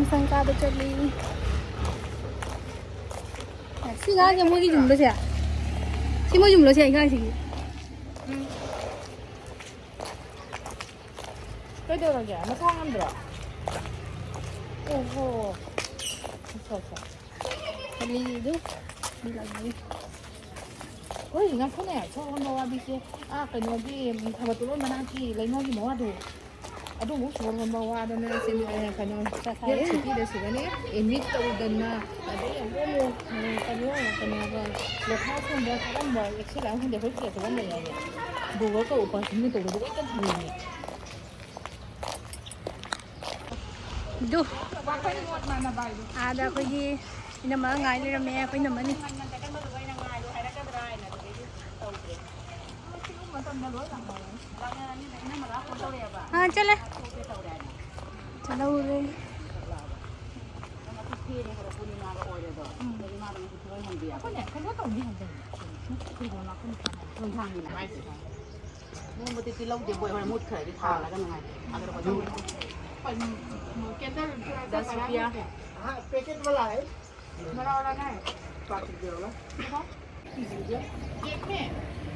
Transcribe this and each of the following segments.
ꯁꯪ ꯀꯥꯕ ꯆꯠꯂꯤ ꯁꯤ ꯉꯥꯁꯦ ꯃꯣꯏꯒꯤ ꯌꯨꯝꯂꯣꯁꯦ ꯁꯤ ꯃꯣꯏ ꯌꯨꯝꯂꯣꯁꯦ ꯑꯩ ꯉꯥꯁꯤꯒꯤ ꯀꯩꯗꯧꯔꯒꯦ ꯃꯁꯥ ꯉꯝꯗ꯭ꯔꯣ 오호. 좋았어. 달리기도 달리기. 거의 그냥 편해. 저거 와비지. 아, 그녀기 타바토로 만나기 레모기 뭐하도. 아도 뭐 저런 거 와도는 세미에 그냥 사사에 시기를 시간에 인미도 된나. 아데 뭐 그녀가 로카션 뭐 사람 뭐 액시랑 근데 그렇게 저건 뭐야. 뭐가 오빠 진짜 또 그거 일단 들리니. Du ada ꯑꯩꯈꯣꯏꯒꯤ ꯏꯅꯝꯃ ꯉꯥꯏ ꯂꯩꯔꯝꯃꯦ ꯑꯩꯈꯣꯏ ꯏꯅꯝꯃꯅꯤ ꯆꯠꯂꯦ ꯆꯠꯍꯧꯔꯦ ꯃꯨꯠꯇꯤ ꯂꯧꯗꯦ ꯕꯣꯏ ꯍꯣꯔꯦꯟ ꯃꯨꯠꯈ꯭ꯔꯗꯤ ꯊꯥꯜꯂꯒ ꯅꯨꯡꯉꯥꯏ दस रुपया पैकेट वाला है बड़ा वाला नहीं 5 रुपये वाला एक में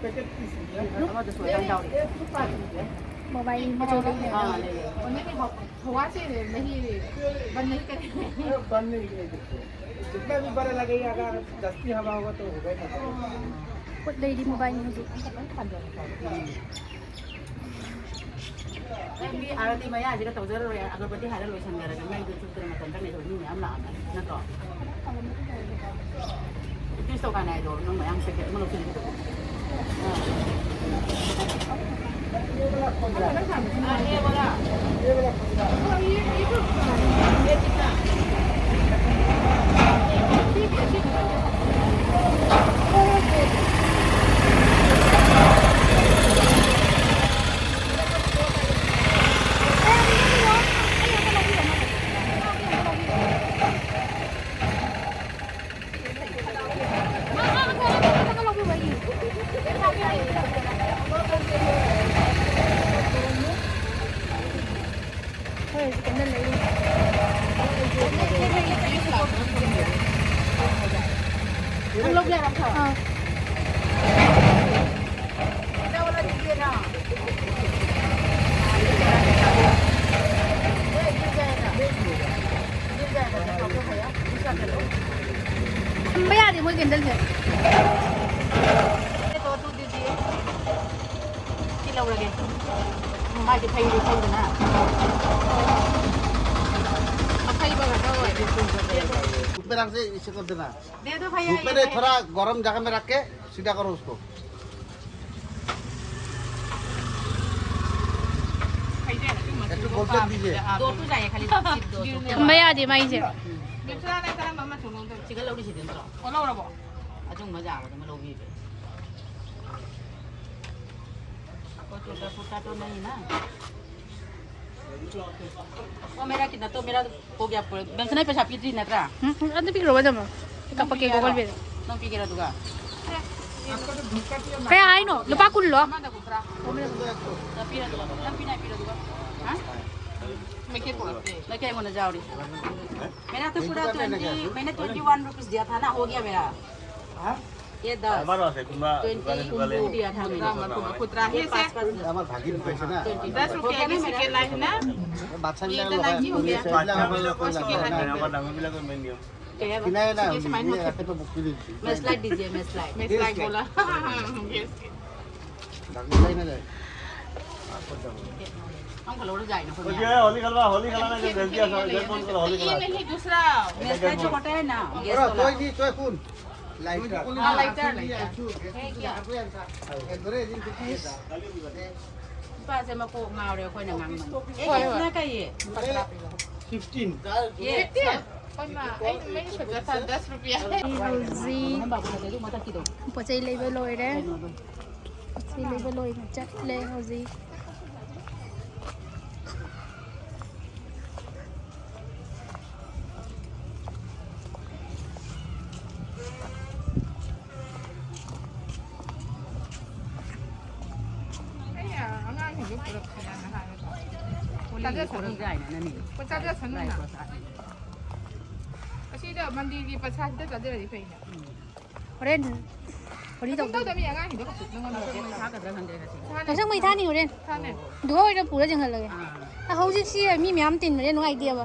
पैकेट 30 रुपये हमारा तो सोया जाओ एक तो 5 रुपये โมบายมาโจเลย हाँ ले ले उन्हें भी हवा से नहीं बंद नहीं करेंगे बंद नहीं करेंगे जितना भी बड़ा लगेगा अगर दस्ती हवा होगा तो होगा ही กดเลยดีโมบายนี่สิ มีอะไรที่ไม่ยากที่ก็ต้องเจอเลยอากาศที่หายแล้วเลยฉันอะไรกันไม่ดูชุดเดิมมาตอนตั้งในตัวนี้เนี่ยหลานนั่นก็ที่สกันไหนโดนน้องมายังเสร็จมันลงที่ตัวये वाला นี่ว่า ये वाला ये कितना हम लोग जा रहा था हाँ क्या वाला दीजिए ना ये गिर जाएगा तो भैया दूसरा कर लो ไม่ยากดิโมกินได้เลย ये तो तू दीजिए किलो लगे माँ जी खाई ना धूप में रख दे इसे कर देना दे दो भैया धूप में थोड़ा गर्म जगह में रख के सीधा करो उसको एक गोल्डन दीजिए दो तो जाए खाली दो ไม่ยากดิมาอีก दूसरा नहीं करा मम्मा सुनो तो चिकन लौड़ी से दिन तो बोलो बोलो अजून मजा आवत मला लोगी को छोटा छोटा तो नहीं ना वो मेरा कितना तो मेरा हो गया बैंक नहीं पैसा पीती ना त्रा ano bigro ba naman kapag kikogol bin no pigera duga kaya ay no lupa kullo manda compra na pira duga हाँ मैं क्या बोलते मैं क्या बोलना चाह रही मेरा तो पूरा 20 मैंने 21 रुपीस दिया था ना हो गया मेरा ये 10 20 दिया था मैंने खुदरा है से আমার ভাগিন পয়সা না 10 रुपया की सिक्के लाइन ना বাচ্চা ये মিলে तो लाइन हो गया আমার দামবিলাকৰ মেন নিয়ম क्या কিনাই না এত তো বুক দিছি मैं स्लाइड दीजिए मैं स्लाइड मैं लाइक बोला यस দামলাই না যায় हम खलोड़ जाए ना ओके होली खेलवा ना जो भेज दिया जय फोन करो होली ये खेला नहीं दूसरा मैं स्लाइड छोटा है ना गैस ওরা वाला কই দি তুই কোন লাইটার हाँ लाइटर है क्या এবারে দিন ঠিক पास है मको मार रहे हो कोई ना मांग कितना का ये 15 ये मैं सोचा था 10 रुपया ซี हम बाबू दे दो मत की दो ปัจจัยเลยไปเลยเด้ซีเลยไปเลยจัดเลยเฮาซี 짜져 저는 जाए ना नहीं 짜져 저는 नहीं 나 कोसा ရှိတော့မန်ဒီဒီပစာတက်တဲ့တွေဖိနေ 호렌 우리 တော့ 도 တော့မရငါ့ဟိတော့ကငါတော့ 사가 들어간대 같이. 동생 뭐 이타니 호렌 ထားနေ 누가 이래 부러 정 할래 아 호진 씨의 미미 암 띵네 누가 아이디어 봐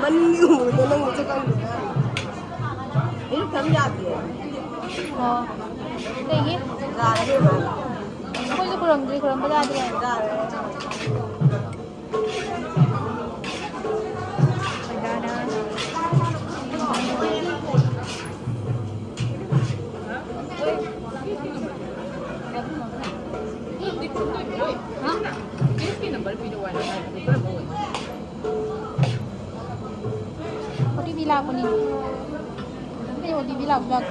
มันอยู่ตัวนึงจะกันนี่ทำยากดิอ๋อได้ยินได้ได้ไหมคุยจะคุยไม่ได้ดิได้Di bilang apa ni? Ni di bilang vlog.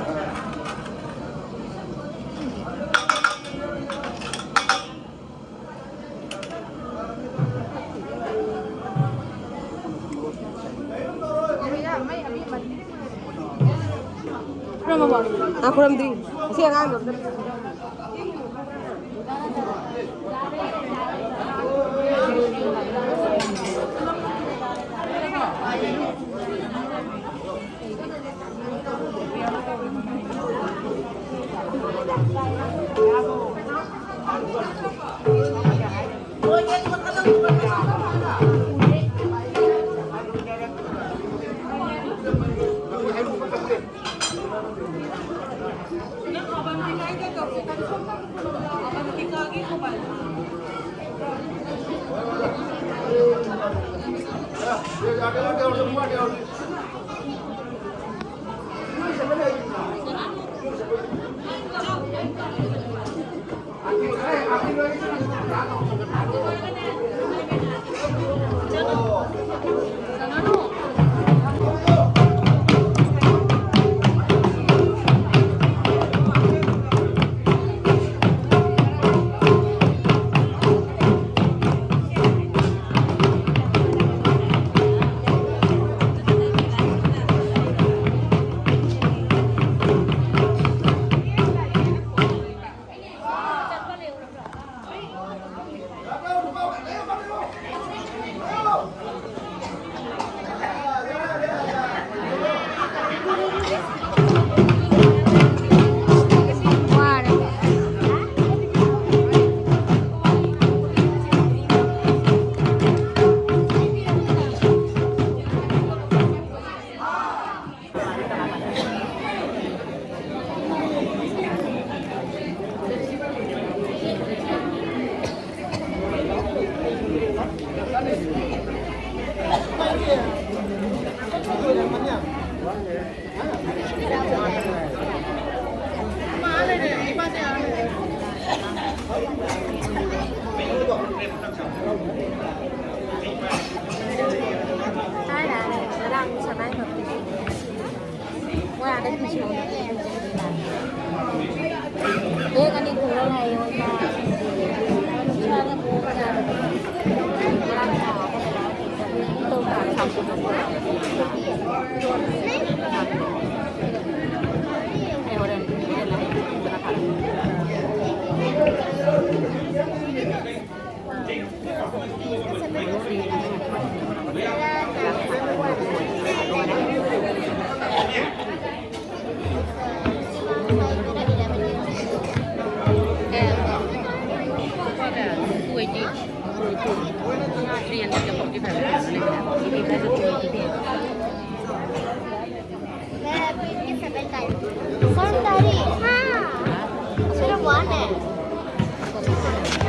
Ram apa? Aku ram di. Siang kan?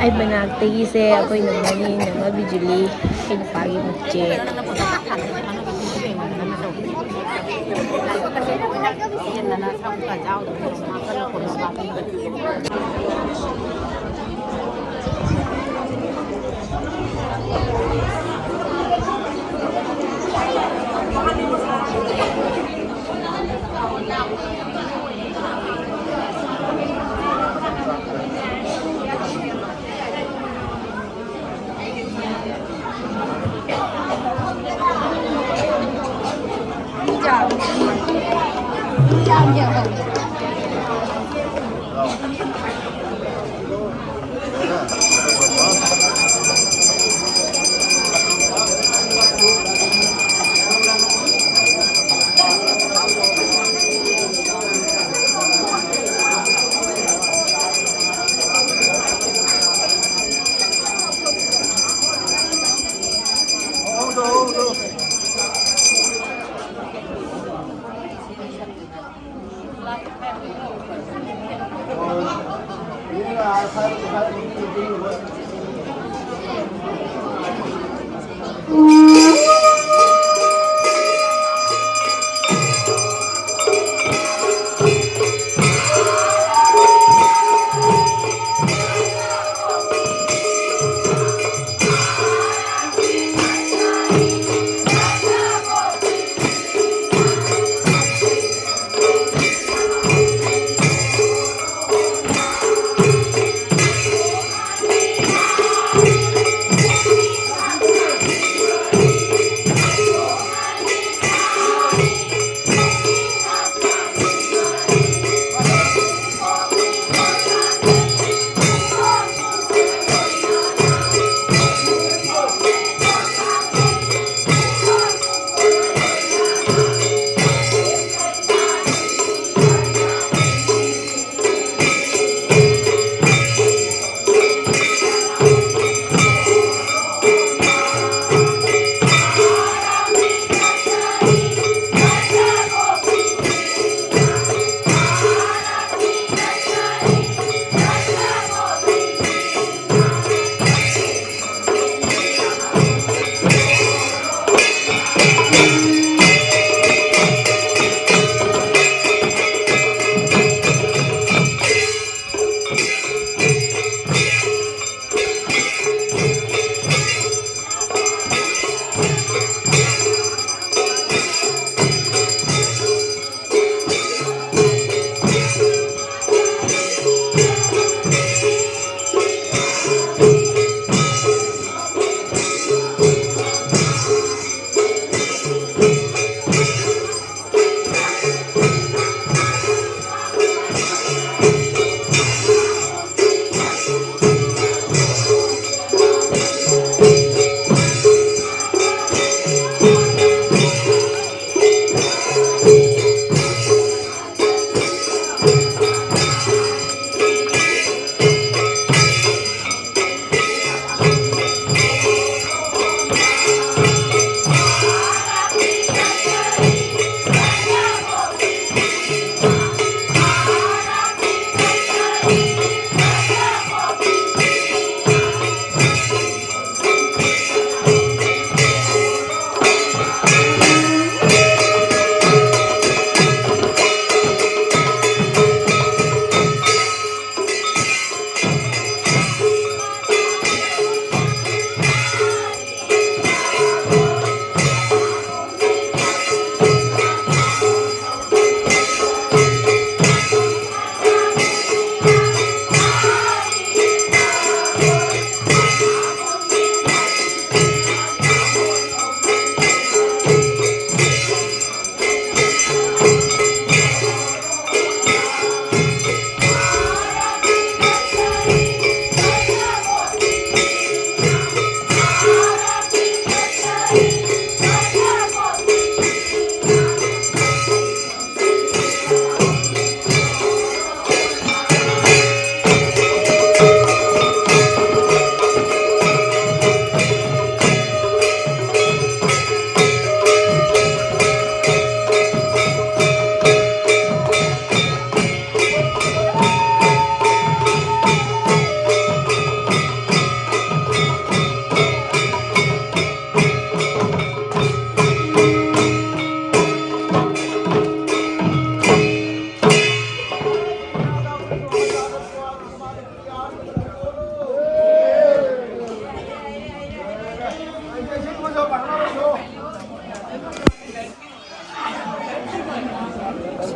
Ay benagtagi saya ako'y namani nga bijuli pinapagi magche.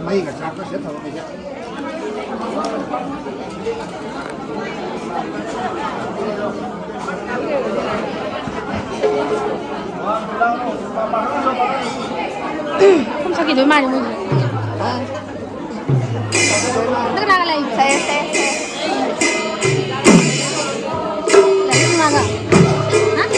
mấy cái sao có sẽ thầu cái gì không sao kỳ đối mai được không? Tất cả là xe lấy mà cả hả?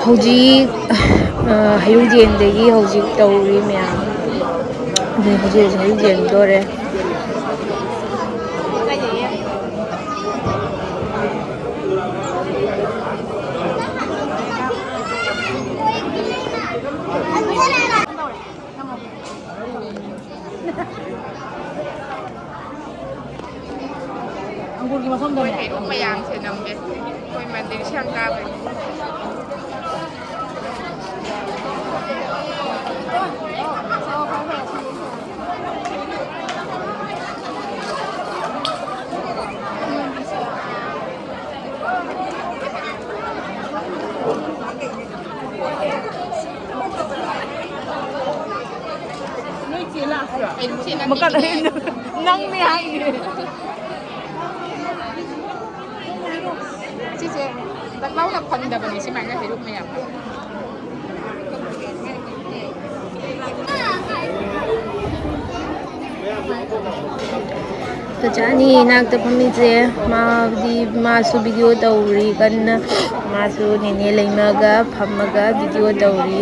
hꯧji hayung jeng hꯧji tauri meyam hꯧji hayung jeng dore Anggur gimana som dong ya? Mayang senang deh. Koi mandi siang kabe. Makan nang miyang. Cici, tak lau là phần đập này xem ảnh là thấy lúc mày à? Kachani nakta pamize masu video tauri kan masu nene leimaga phamaga video tauri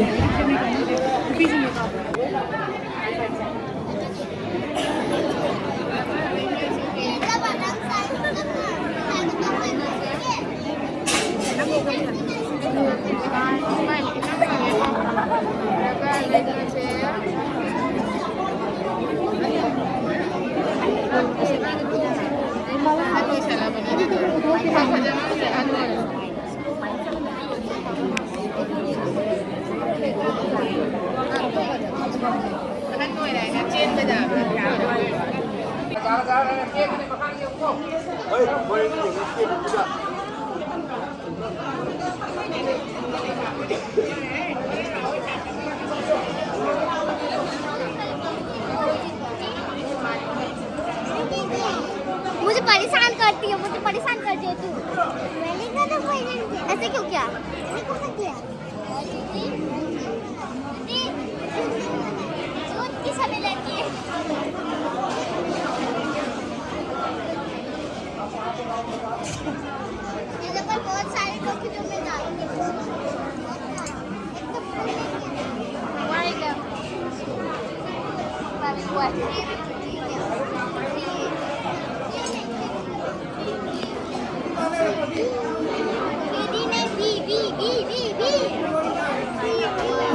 मुझे परेशान करती है, मुझे परेशान करती है तू। मैंने कहा था ऐसे क्यों किया? मैंने कहा किया। की समय लड़की है। मेरे पर बहुत सारे डॉक्यूमेंट में डालेंगे।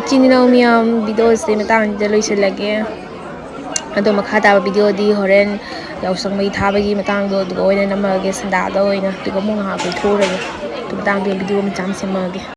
Chininaw miyam video se matang da loiselage ado makha ta video di horen yausang mai thabagi matang do oina namage sanda da oina tuga mong ha ko thore tu matang video ma cham semage